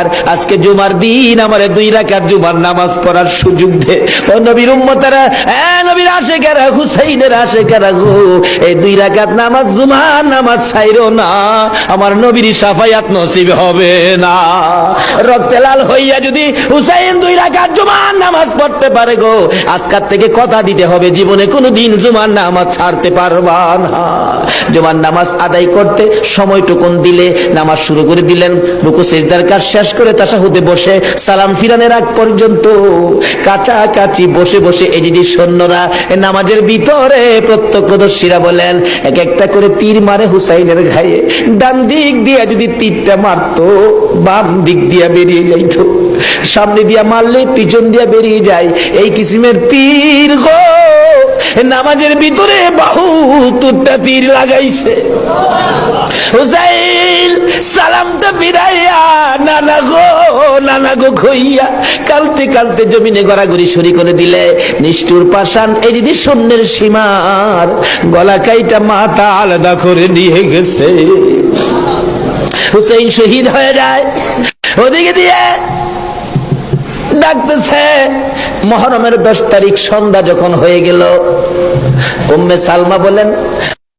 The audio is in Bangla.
আর আজকে জুমার দিন আমারে 2 রাকাত জুমার নামাজ পড়ার সুযোগ দে। ও নবীর উম্মতেরা, নবীর আশিকেরা, হুসাইনের আশিকেরা গো, এই 2 রাকাত নামাজ জুমার নামাজ ছাইরো না, আমার নবীর শাফায়াত নসিব হবে না। রক্তে লাল হইয়া যদি হুসাইন 2 রাকাত জুমার নামাজ পড়তে পারে গো, আজকাল থেকে কথা দিতে হবে জীবনে কোনোদিন জুমার নামাজ ছাড়তে পারবা না। জুমার নামাজ আদায় করতে সময়টুকুন দিলে নামাজ শুরু করে দিলেন, রুকু সিজদার কাজ শেষ করে তাশাহুদে বসে সালাম ফিরানোর আগ পর্যন্ত কাছাকাছি বসে বসে এই যে সৈন্যরা নামাজের ভিতরে প্রত্যক্ষদর্শীরা বলেন এক একটা করে তীর মারে হুসাইনের গায়ে। ডান দিক দিয়ে যদি তীরটা মারতো, বাম দিক দিয়ে বেরিয়ে যাইতো, সামনে দিয়া মারলে পিছন দিয়া বেরিয়ে যায়, এই কিসিমের তীর গো নামাজের ভিতরে 72টা তীর লাগাইছে। হুসাইন সালামটা ফিরাইয়া নানা গো কইয়া কালতে কালতে জমিনে গড়াগড়ি শুরু করে দিলে নিষ্ঠুর পাষাণ এই যদি সৈন্যের সীমার গলা কাইটা মাথা আলাদা করে নিয়ে গেছে। হুসাইন শহীদ হয়ে যায়। ওদিকে দিয়ে ডাকতেছে। মহরমের 10 তারিখ সন্ধ্যা যখন হয়ে গেল, উম্মে সালমা বলেন